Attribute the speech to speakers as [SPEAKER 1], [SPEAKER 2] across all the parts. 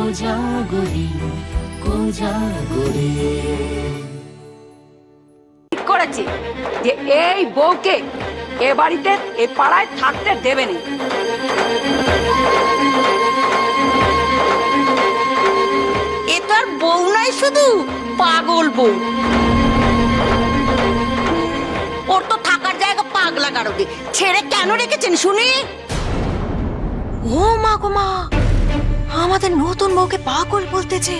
[SPEAKER 1] কোজাগরি কোজাগরি।
[SPEAKER 2] ঠিক করেছি যে এই বউকে এ বাড়িতে এ পাড়ায় থাকতে দেবে না।
[SPEAKER 3] এ তো আর বউ নাই, শুধু পাগল বউ। ওর তো থাকার জায়গা পাগলা কারোকে ছেড়ে কেন রেখেছেন শুনি? ও মা গো মা, আমাদের নতুন বউকে পাগল বলতেছে।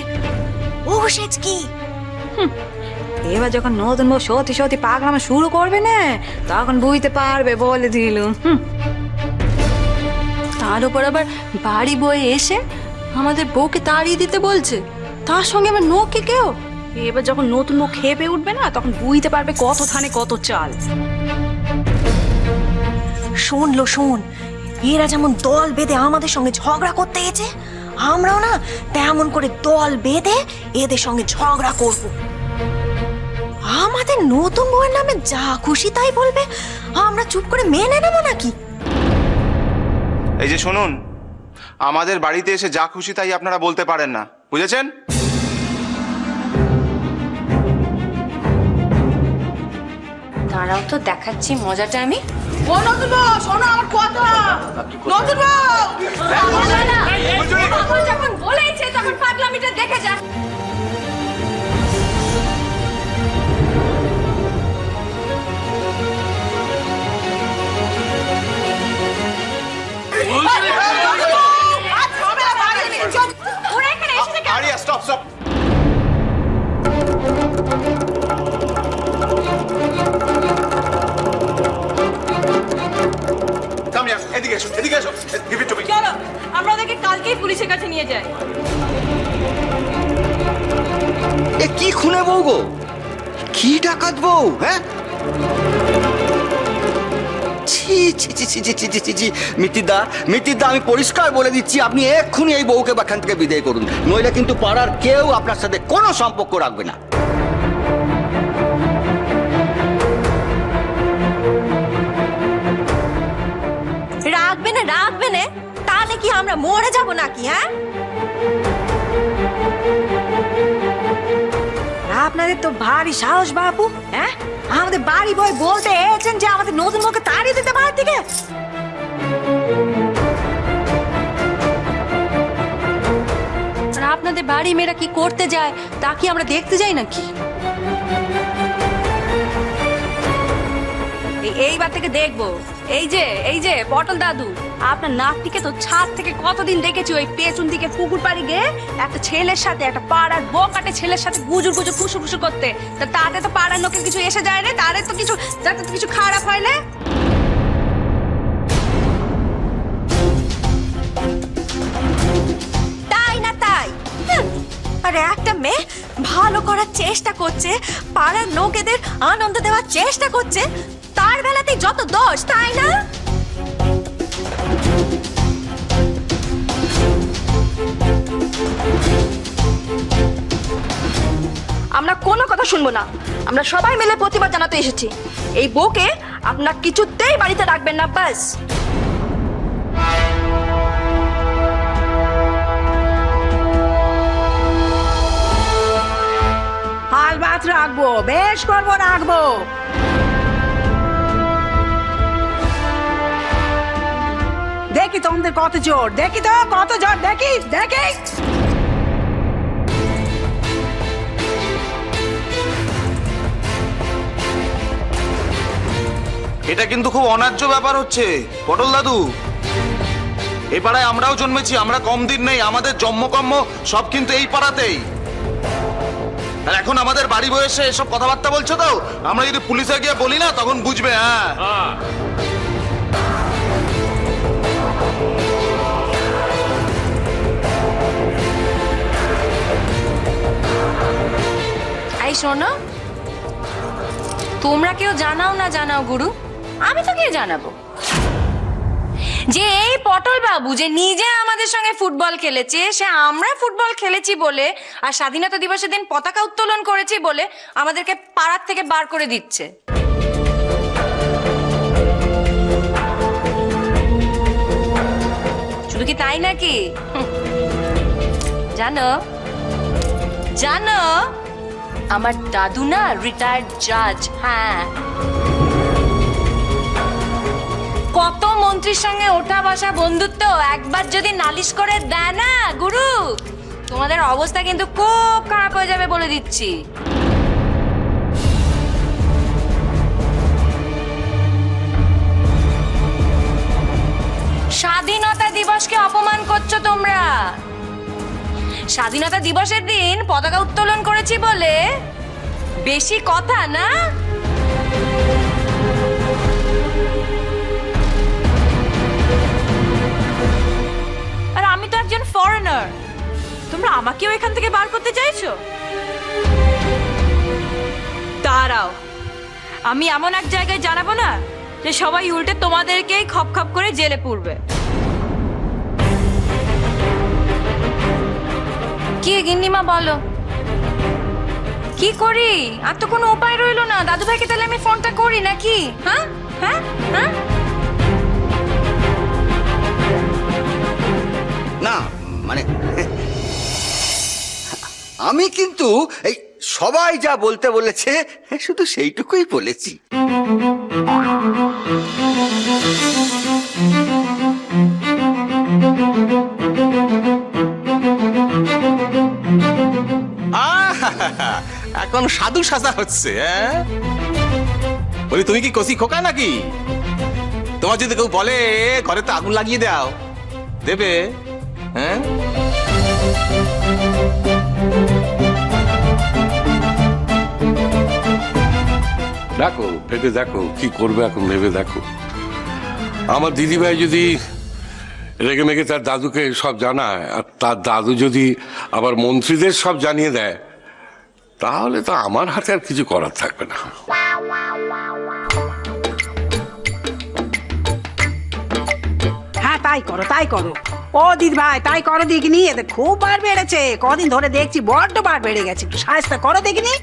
[SPEAKER 3] ও সেচ কি?
[SPEAKER 2] এবার যখন নতুন বউ সত্যি সত্যি পাগলামো শুরু করবে না, তখন বুঝতে পারবে বলে দিল। তার উপর আবার বাড়ি বয়ে এসে আমাদের বউকে তাড়িয়ে দিতে বলছে, তার সঙ্গে আমার নোকে কেউ। এবার যখন নতুন বউ খেপে উঠবে না, তখন বুঝতে পারবে কত থানে কত চাল।
[SPEAKER 3] শুনলো শোন, এরা যেমন দল বেঁধে আমাদের সঙ্গে ঝগড়া করতে গেছে, আমরাও না তেমন করে দল বেঁধে এদের সঙ্গে ঝগড়া করব। আমাদের নতুন বউয়ের নামে যা খুশি তাই বলবে, আমরা চুপ করে মেনে নেব নাকি?
[SPEAKER 4] এই যে শুনুন, আমাদের বাড়িতে এসে যা খুশি তাই আপনারা বলতে পারেন না, বুঝেছেন?
[SPEAKER 2] তারাও তো দেখাচ্ছি মজাটা আমি।
[SPEAKER 3] ও নতুন বউ, শোনো আমার কথা। নতুন বউ,
[SPEAKER 2] যখন বলেছে তখন পাগলামিটা দেখে যা।
[SPEAKER 4] Aria, stop stop. এদিকে এসো, এদিকে এসো। Give it to me.
[SPEAKER 5] চলো আমরা ওদেরকে কালকেই পুলিশের কাছে নিয়ে যাই।
[SPEAKER 6] এ কি খুনে বউ গো, কি ডাকাত বউ, হ্যাঁ? মিতিদা, আমি পরিষ্কার বলে দিচ্ছি, আপনি এক্ষুনি এই বউকে বাখান থেকে বিদায় করুন, নইলে কিন্তু পাড়ার কেউ আপনার সাথে কোনো সম্পর্ক রাখবে না।
[SPEAKER 3] রাখবে না, তাহলে কি আমরা মরে যাব নাকি? হ্যাঁ,
[SPEAKER 2] আপনাদের তো ভারী সাহস বাপু। হ্যাঁ, আমাদের বাড়ি বয় বলতে এসেছেন যে আমাদের নতুন বউকে তাড়িয়ে দিতে বাড়ি থেকে। আপনাদের বাড়ি মেয়েরা কি করতে যায় তা কি আমরা দেখতে যাই নাকি? এইবার থেকে দেখবো। এই যে পটল দাদু, আপনার নাকটিকে তো ছাদ থেকে কতদিন দেখেছি ওই পেছন দিকে পুকুর পাড়ি গিয়ে একটা ছেলের সাথে, একটা পাড়ার বোকাটে ছেলের সাথে গুজুর ফুসু ফুসু করতে। তাতে তো পাড়ার লোকের কিছু এসে যায় রে, তাদের তো কিছু, যাতে তো কিছু খারাপ হয় না।
[SPEAKER 3] তাই না তাই? আরে একটা মেয়ে ভালো করার চেষ্টা করছে, পাড়ার লোকেদের আনন্দ দেওয়ার চেষ্টা করছে, তার বেলাতেই যত দোষ, তাই না?
[SPEAKER 5] আমরা কোনো কথা শুনবো না, আমরা সবাই মিলে প্রতিবাদ জানাতে এসেছি। এই বউকে আপনার কিছুতেই বাড়িতে রাখবেন না, ব্যাস।
[SPEAKER 2] আলবাত রাখবো, বেশ করবো, রাখবো। দেখি তোমাদের কত জোর, দেখি তো কত জোর, দেখি।
[SPEAKER 4] এটা কিন্তু খুব অন্যায্য ব্যাপার হচ্ছে পটল দাদু। এই পাড়ায় আমরাও জন্মেছি, আমরা কম দিন নেই, আমাদের জন্মকর্ম সব কিন্তু এই পাড়াতেই। আর এখন আমাদের বাড়ি বয়সে এসব কথাবার্তা বলছো তো, আমরা যদি পুলিশে গিয়ে বলি না তখন বুঝবে। হ্যাঁ,
[SPEAKER 2] এই শোনো, তোমরা কেউ জানাও না জানাও গুরু, আমি তো গিয়ে জানাবো যে এই পটল বাবু যে নিজে আমাদের সঙ্গে ফুটবল খেলেছে, সে আমরা ফুটবল খেলেছি বলে আর স্বাধীনতা দিবসের দিন পতাকা উত্তোলন করেছি বলে আমাদেরকে পাড়ার থেকে বার করে দিচ্ছে। শুধু কি তাই নাকি?
[SPEAKER 5] জানো জানো আমার দাদু না রিটায়ার্ড জাজ। হ্যাঁ, কত মন্ত্রীর সঙ্গে ওঠা বসা বন্ধুত্ব, একবার যদি নালিশ করে দেয় না গুরু, তোমাদের অবস্থা কিন্তু খুব খারাপ হয়ে যাবে বলে দিচ্ছি। স্বাধীনতা দিবসকে অপমান করছো তোমরা। স্বাধীনতা দিবসের দিন পতাকা উত্তোলন করেছি বলে বেশি কথা না?
[SPEAKER 2] আর আমি তো একজন ফরেনার, তোমরা আমাকেও এখান থেকে বার করতে চাইছো? দাঁড়াও, আমি এমন এক জায়গায় জানাবো না যে সবাই উল্টে তোমাদেরকেই খপ খপ করে জেলে পুরবে।
[SPEAKER 5] কি গিন্নিমা বলো, কি করি? আর তো কোনো উপায় রইলো না। দাদু ভাইকে তাহলে আমি ফোনটা করি নাকি? হ্যাঁ হ্যাঁ হ্যাঁ,
[SPEAKER 6] না মানে আমি কিন্তু এই সবাই যা বলতে বলেছে শুধু সেইটুকুই বলেছি।
[SPEAKER 7] এখন সাধু সাজা হচ্ছে। বলি তুমি কি কষি খোকা নাকি? তোমার যদি কেউ বলে ঘরে তো আগুন লাগিয়ে দাও, দেবে? হ্যাঁ,
[SPEAKER 8] দেখো ভেবে দেখো কি করবে এখন, ভেবে দেখো। আমার দিদিভাই যদি রেগে মেগে তার দাদুকে সব জানায়, আর তার দাদু যদি আবার মন্ত্রীদের সব জানিয়ে দেয়, তাহলে তো আমার হাতে আর কিছু করার থাকবে না।
[SPEAKER 9] হ্যাঁ তাই করো তাই করো, ও দিদি ভাই তাই করো দেখিনি। এদের খুব বার বেড়েছে, কদিন ধরে দেখছি বড্ড বার বেড়ে গেছে। একটু সাহায্য করো দেখিনি।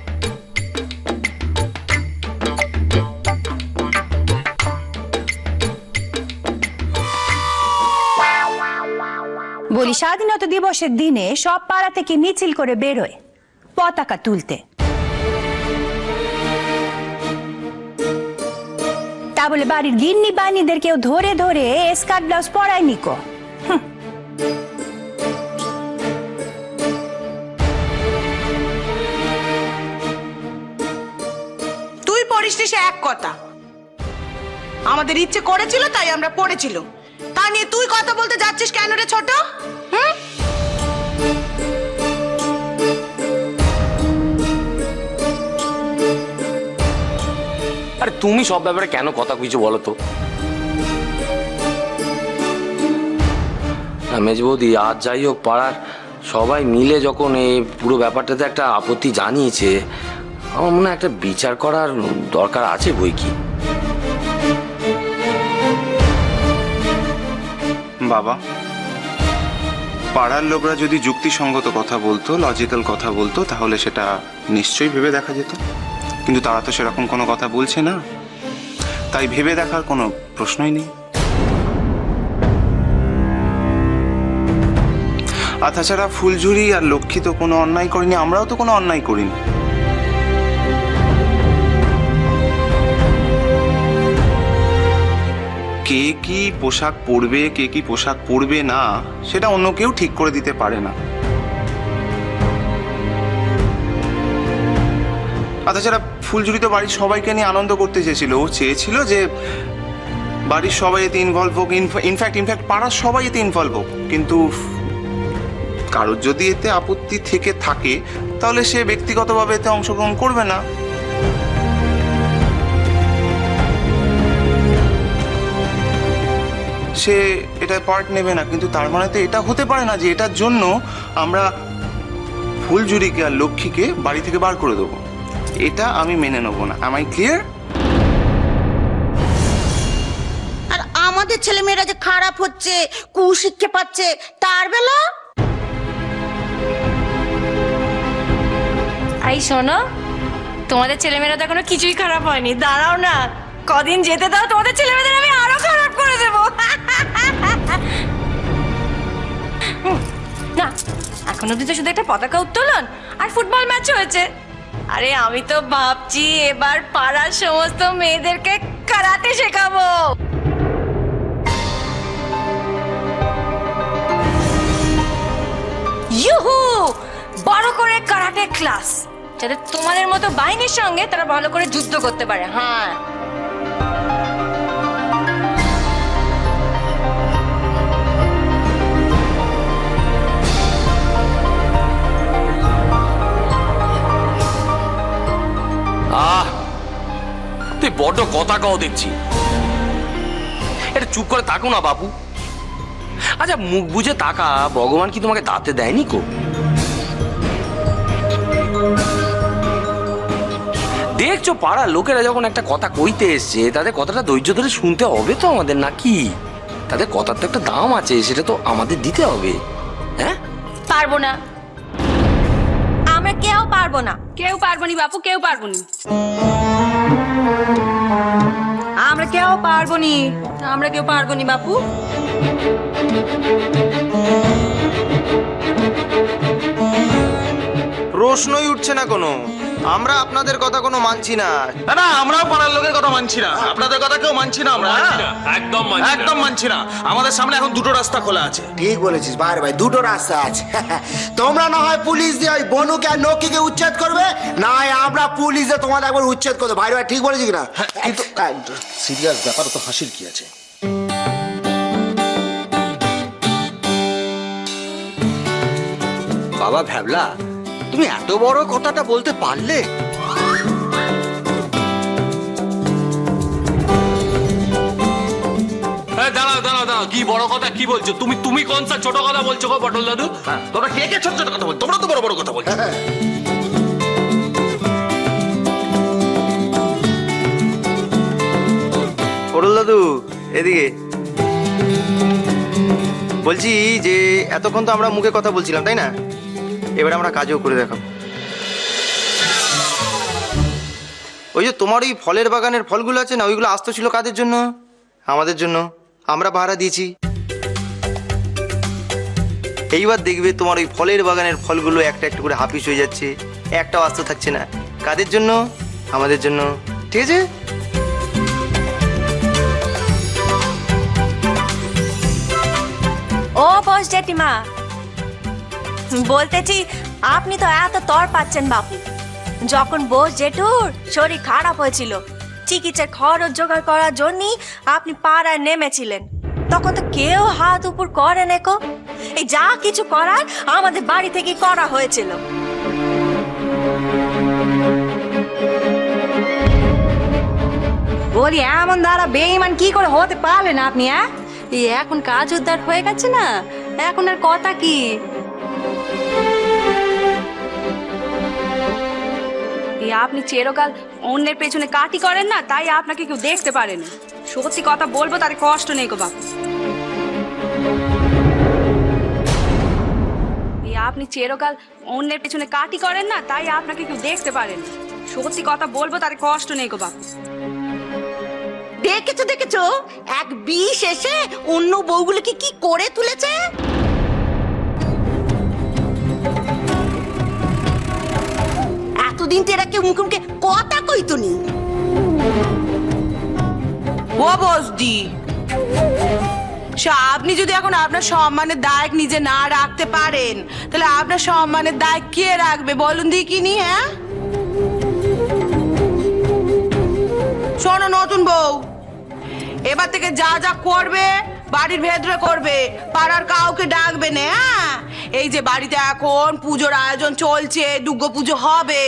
[SPEAKER 10] বলি স্বাধীনতা দিবসের দিনে সব পাড়া থেকে মিছিল করে বেরোয় পতাকা তুলতে, তা বলে বাড়ির গিন্নি বানিদের কেউ ধরে ধরে স্কার্ট ব্লাউজ পরায়নি কো।
[SPEAKER 9] তুই পড়িসনি সে এক কথা, আমাদের ইচ্ছে করেছিল তাই আমরা পড়েছিল, তা নিয়ে তুই কথা বলতে যাচ্ছিস কেন রে ছোট?
[SPEAKER 11] আরে তুমি সব ব্যাপারে কেন কথা কিছু বলো তো? মেজ বৌদি, আজ যাই হোক পাড়ার সবাই মিলে যখন এই পুরো ব্যাপারটাতে একটা আপত্তি জানিয়েছে, আমার মনে হয় একটা বিচার করার দরকার আছে বই কি।
[SPEAKER 4] বাবা, পাড়ার লোকরা যদি যুক্তিসঙ্গত কথা বলতো, লজিক্যাল কথা বলতো, তাহলে সেটা নিশ্চয়ই ভেবে দেখা যেত। কিন্তু তারা তো সেরকম কোনো কথা বলছে না, তাই ভেবে দেখার কোনো প্রশ্নই নেই। আর তাছাড়া ফুলঝুরি আর লক্ষ্মী তো কোনো অন্যায় করিনি, আমরাও তো কোনো অন্যায় করিনি। কে কি পোশাক পরবে, কে কি পোশাক পরবে না, সেটা অন্য কেউ ঠিক করে দিতে পারে না। আর তাছাড়া ফুলঝুরি তো বাড়ির সবাইকে নিয়ে আনন্দ করতে চেয়েছিল। ও চেয়েছিল যে বাড়ির সবাই এতে ইনভলভ হোক, ইনফ্যাক্ট পাড়ার সবাই এতে ইনভলভ হোক। কিন্তু কারোর যদি এতে আপত্তি থেকে থাকে, তাহলে সে ব্যক্তিগতভাবে এতে অংশগ্রহণ করবে না। সে এটা পার্ট নেবে না। কিন্তু তার মানে তো এটা হতে পারে না যে এটার জন্য আমরা ফুলঝুরিকে আর লক্ষ্মীকে বাড়ি থেকে বার করে দেবো। এটা আমি মেনে নেবো না। am I clear?
[SPEAKER 3] আর আমাদের ছেলেমেয়েরা যে খারাপ হচ্ছে, কুশিক্ষা পাচ্ছে, তার বেলা
[SPEAKER 5] আই শোনো, তোমাদের ছেলেমেয়েরা তো এখনো কিছুই খারাপ হয়নি। দাঁড়াও না, কদিন যেতে দাও, তোমাদের ছেলেমেয়েদের আমি আরো খারাপ করে দেবো। না, এখন অব্দি তো শুধু একটা পতাকা উত্তোলন আর ফুটবল ম্যাচ হয়েছে। আরে আমি তো ভাবছি এবার পাড়ার সমস্ত মেয়েদেরকে কারাতে শেখাবো। ইউহু, বড় করে কারাটে ক্লাস, যাতে তোমাদের মতো বাহিনীর সঙ্গে তারা ভালো করে যুদ্ধ করতে পারে। হ্যাঁ,
[SPEAKER 11] তুই বড্ড কথা কও দেখছি। এটা চুপ করে তাকো না বাবু। আচ্ছা মুখ বুঝে তাকা, ভগবান কি তোমাকে দাঁতে দেয়নি কো? দেখছো পাড়ার লোকেরা যখন একটা কথা কইতে এসছে, তাদের কথাটা ধৈর্য ধরে শুনতে হবে তো আমাদের, নাকি? তাদের কথার তো একটা দাম আছে, সেটা তো আমাদের দিতে হবে। হ্যাঁ,
[SPEAKER 5] পারবো না, আমরা কেউ পারবো না।
[SPEAKER 2] কেউ পারবো নি বাপু, কেউ পারবো নি।
[SPEAKER 3] আমরা কেউ পারবো নি।
[SPEAKER 5] আমরা কেউ পারবো নি বাপু।
[SPEAKER 12] প্রশ্নই উঠছে না কোনো। আমরা আপনাদের কথা কোনো মানছি না।
[SPEAKER 4] না না, আমরাও পাড়ার লোকের কথা মানছি না, আপনাদের কথা কেউ মানছি না। আমরা একদম মানছি না। আমাদের সামনে এখন দুটো রাস্তা খোলা আছে।
[SPEAKER 13] ঠিক বলেছিস ভাই, ভাই দুটো রাস্তা আছে। তোমরা না হয় পুলিশ দিয়ে ওই বনুকে আর নকিকে উচ্ছেদ করবে, না হয় আমরা পুলিশ দিয়ে তোমাদের একবার উচ্ছেদ করবো। ভাই ভাই ঠিক বলেছি কিনা?
[SPEAKER 4] কিন্তু সিরিয়াস ব্যাপার, তো হাসির কি আছে?
[SPEAKER 6] বাবা ভ্যাবলা, তুমি এত বড় কথাটা বলতে পারলে?
[SPEAKER 7] দাঁড়াও দাঁড়াও দাঁড়াও, কি বড় কথা কি বলছো তুমি? তুমি কোন সা ছোট কথা বলছো গো পটল দাদু?
[SPEAKER 4] তোমরা কে কে ছোট ছোট কথা বল? তোমরা তো বড় বড় কথা বলছো।
[SPEAKER 12] পটল দাদু এদিকে। বলছি যে এতক্ষণ তো আমরা মুখে কথা বলছিলাম, তাই না? এবার আমরা কাজও করে দেখাবো। ওই যে তোমার ওই ফলের বাগানের ফলগুলো আছে না, ওইগুলো আসতে ছিল কাদের জন্য? আমাদের জন্য। আমরা ভাড়া দিয়েছি। এইবার দেখবে তোমার ওই ফলের বাগানের ফলগুলো একটা একটা করে হাফিস হয়ে যাচ্ছে, একটাও আস্ত থাকছে না। কাদের জন্য? আমাদের জন্য। ঠিক আছে?
[SPEAKER 3] ও বস জেঠিমা, বলতেছি আপনি তো এত তর পাচ্ছেন বাপু। যখন বোস জেঠুর শরীর খারাপ হয়েছিল, চিকিৎসার খরচ জোগাড় করার জন্য আপনি পাড়ায় নেমেছিলেন, তখন তো কেউ হাত উপর করে নেকো। এই যা কিছু করার আমাদের বাড়ি থেকে করা হয়েছিল।
[SPEAKER 2] বলি এমন দ্বারা বেঈমান কি করে হতে পারলেন আপনি? এই এখন কাজ উদ্ধার হয়ে গেছে না, এখন আর কথা কি? আপনি চিরকাল অন্যের পেছনে কাটি করেন না, তাই আপনাকে কেউ দেখতে পারেন। সত্যি কথা বলবো, তার কষ্ট নেই গো বাপু। আপনি চিরকাল অন্যের পেছনে কাটি করেন না, তাই আপনাকে কেউ দেখতে পারেন। সত্যি কথা বলবো, তার কষ্ট নেই গো বাপু।
[SPEAKER 3] দেখেছো দেখেছো, এক বিষ এসে অন্য বউগুলোকে কি করে তুলেছে। এতদিন তো এরা কেউ মুখে মুখে কথা কইতো নি।
[SPEAKER 9] ও বসদি, আপনি যদি এখন আপনার সম্মানের দায় নিজে না রাখতে পারেন, তাহলে আপনার সম্মানের দায় কে রাখবে বলুন দেখিনি? হ্যাঁ শোনো নতুন বউ, এবার থেকে যা যা করবে বাড়ির ভেতরে করবে, পাড়ার কাউকে ডাকবে না। হ্যাঁ, এই যে বাড়িতে এখন পুজোর আয়োজন চলছে, দুর্গা পুজো হবে,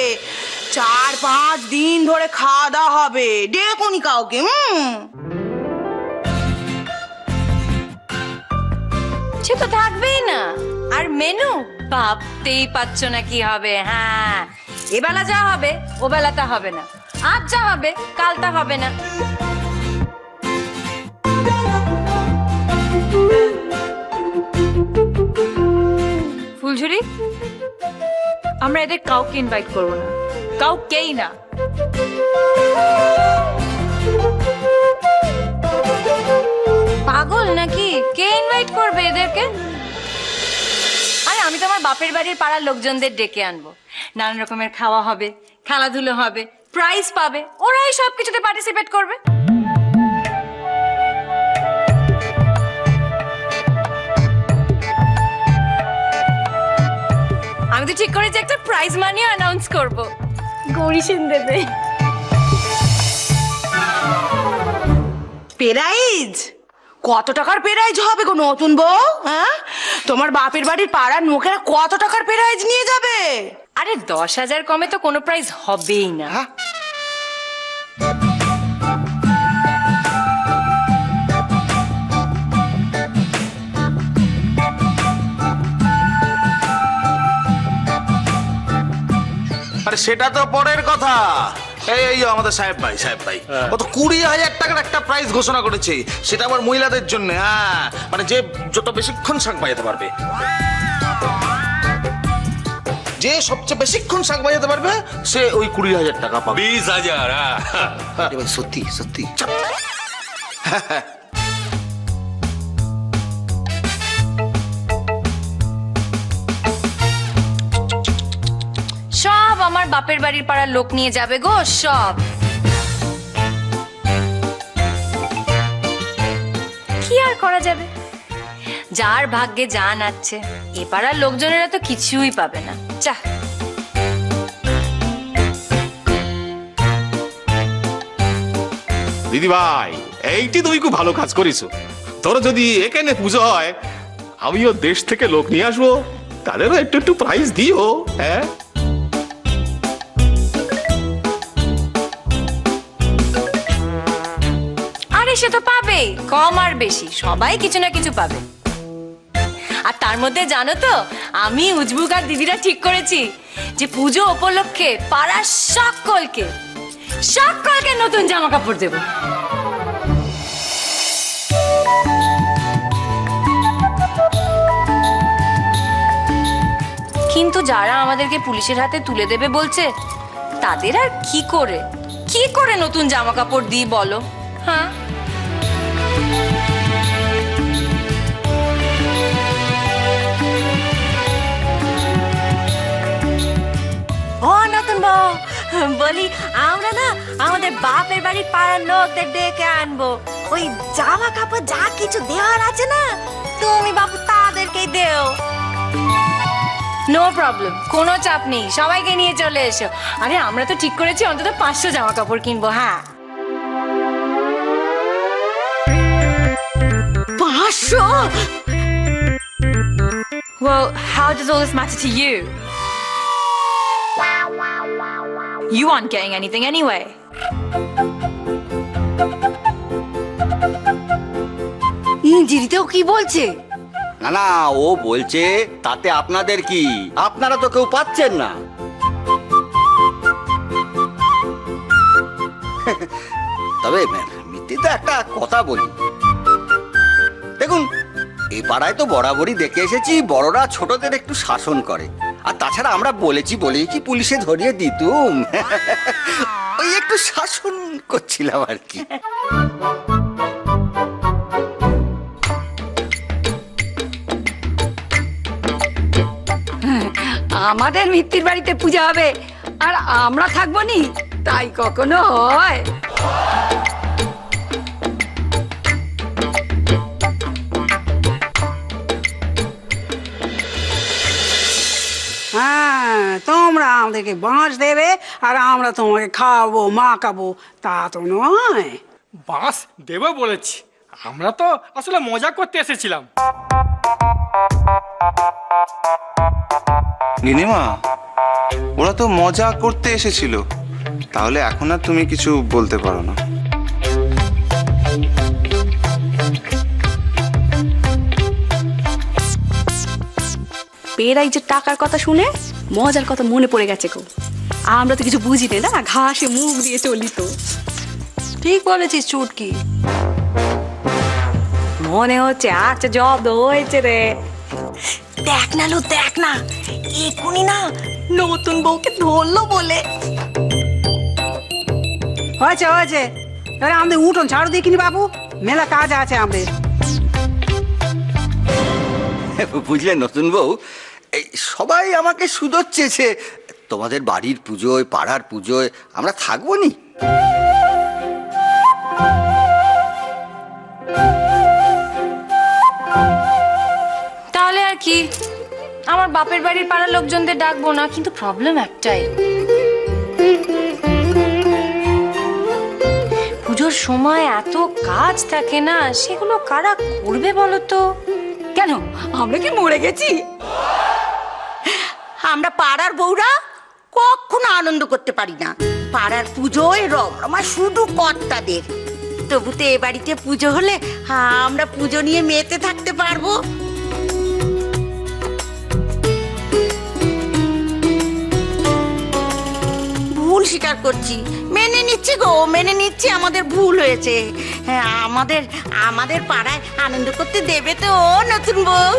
[SPEAKER 9] 4-5 দিন ধরে খাওয়া দাওয়া হবে, ডেকুনি কাউকে।
[SPEAKER 5] সে তো থাকবেই না। আর মেনু ভাবতেই পাচ্ছ না কি হবে। হ্যাঁ, এবেলা যা হবে ও বেলাটা হবে না, আজ যা হবে কালটা হবে না।
[SPEAKER 14] ফুলঝুরি, আমরা এদের কাউকে ইনভাইট করবো না, কাউকেই না।
[SPEAKER 5] পাগল নাকি? কে ইনভাইট করবে এদেরকে? আরে আমি তো আমার বাপের বাড়ির পাড়ার লোকজনদের ডেকে আনবো, নানান রকমের খাওয়া হবে, খেলাধুলো হবে, প্রাইজ পাবে, ওরাই সব কিছুতে পার্টিসিপেট করবে। আমি তো ঠিক করেছি একটা প্রাইজ মানিও অ্যানাউন্স করব, গৌরী সেন দেবে।
[SPEAKER 9] প্রাইজ? কত টাকার প্রাইজ হবে গো নতুন বউ? হ্যাঁ, তোমার বাপের বাড়ির পাড়ার লোকেরা কত টাকার প্রাইজ নিয়ে যাবে?
[SPEAKER 5] আরে 10,000 কমে তো কোনো প্রাইজ হবেই না।
[SPEAKER 4] আরে সেটা তো পরের কথা। এই আমাদের সাহেব ভাই ও তো 20,000 টাকার একটা প্রাইজ ঘোষণা করেছে, সেটা আবার মহিলাদের জন্য। হ্যাঁ, মানে যে যত বেশিক্ষণ শাঁখ বাজাতে পারবে, যে সবচেয়ে বেশিক্ষণ শাঁখ বাজাতে পারবে সে ওই 20,000 টাকা পাবে।
[SPEAKER 8] 20,000?
[SPEAKER 6] সত্যি সত্যি?
[SPEAKER 5] সব আমার বাপের বাড়ির পাড়ার লোক নিয়ে যাবে গো, সব। কি আর করা যাবে, যার ভাগ্যে যা নাচছে। এ পাড়ার লোকজনেরা তো কিছুই পাবে না। চাহ,
[SPEAKER 7] দিদি ভাই, এইটি তুমি খুব ভালো কাজ করেছো। তোরা যদি এখানে পুজো হয়, আমিও দেশ থেকে লোক নিয়ে আসবো, তাদেরও একটু একটু প্রাইজ দিও। হ্যাঁ,
[SPEAKER 5] আরে সে তো পাবে, কম আর বেশি সবাই কিছু না কিছু পাবে। আর তার মধ্যে জানো তো, আমি উজবুক আর দিদিরা ঠিক করেছি যে পুজো উপলক্ষে পাড়ার সকলকে নতুন জামা কাপড় দেব। কিন্তু যারা আমাদেরকে পুলিশের হাতে তুলে দেবে বলছে, তাদের আর কি করে নতুন জামা কাপড় দিই বলো? হ্যাঁ,
[SPEAKER 3] ও নতুন বউ, বলি আমরা না আমাদের বাপের বাড়ির পাড়ার লোকদের ডেকে আনবো। ওই জামা কাপড় যা কিছু দেওয়ার আছে না, তুমি বাবু তাদেরকেই দেও।
[SPEAKER 5] নো প্রবলেম, কোনো চাপ নেই, সবাইকে নিয়ে চলে এসো। আরে আমরা তো ঠিক করেছি অন্তত 500 জামা কাপড় কিনবো। হ্যাঁ,
[SPEAKER 3] 500?
[SPEAKER 14] Well, how does all this matter to you? You aren't getting anything anyway.
[SPEAKER 3] ইঞ্জিরিতেও কি বলছে?
[SPEAKER 6] না না, ও বলছে তাতে আপনাদের কি, আপনারা তো কেউ পাচ্ছেন না। তবে মিত্তিতে একটা কথা বলি, দেখুন এই পাড়ায় তো বরাবরই দেখে এসেছি বড়রা ছোটদের একটু শাসন করে। আর তাছাড়া আমরা বলেছি বলেই কি পুলিশে ধরিয়ে দিতুম? ওই একটু শাসন করছিলাম আর কি।
[SPEAKER 2] আমাদের মিত্তির বাড়িতে পূজা হবে আর আমরা থাকবো নি, তাই কখনো হয়?
[SPEAKER 15] হ্যাঁ, তোমরা আমাদেরকে বাঁশ দেবে আর আমরা তোমাকে খাওয়াবো মাখাবো, তা তো নয়।
[SPEAKER 16] বাঁশ দেবো বলেছি, আমরা তো আসলে মজা করতে এসেছিলাম।
[SPEAKER 12] নীলিমা, ওরা তো মজা করতে এসেছিল, তাহলে এখন আর তুমি কিছু বলতে পারো না।
[SPEAKER 2] পেরাই যে টাকার কথা শুনে মজার কথা মনে পড়ে গেছে গো। আমরা তো কিছু বুঝি না, ঘাসে মুখ দিয়ে চলি তো। ঠিক বলেছিস চুটকি, মনে হচ্ছে আচ্ছা জব্দ হয়েছে রে।
[SPEAKER 3] দেখ না লো, দেখ না, এখনই না নতুন বউকে ধরলো বলে।
[SPEAKER 15] হয়েছে হয়েছে, এবারে আমাদের উঠোন ঝাড়ু দেখিনি বাবু, মেলা কাজ আছে আমাদের।
[SPEAKER 6] বুঝলেন নতুন বউ, এই সবাই আমাকে সুযোগ চেয়েছে। তোমাদের বাড়ির পুজোয়, পাড়ার পুজোয় আমরা থাকবো নি?
[SPEAKER 5] তাহলে আর কি, আমার বাপের বাড়ির পাড়ার লোকজনদের ডাকবো না, কিন্তু প্রবলেম একটাই, পুজোর সময় এত কাজ থাকে না, সেগুলো কারা করবে বলো তো?
[SPEAKER 3] কেন আমরা কি মরে গেছি? আমরা পাড়ার বউরা কখনো আনন্দ করতে পারি না। পাড়ার পুজোয় রমরমা শুধু কর্তাদের। তবু তো এ বাড়িতে পুজো হলে আমরা পুজো নিয়ে মেতে থাকতে পারবো। ভুল স্বীকার করছি, মেনে নিচ্ছি গো, মেনে নিচ্ছি আমাদের ভুল হয়েছে। হ্যাঁ, আমাদের পাড়ায় আনন্দ করতে দেবে তো নতুন বউ?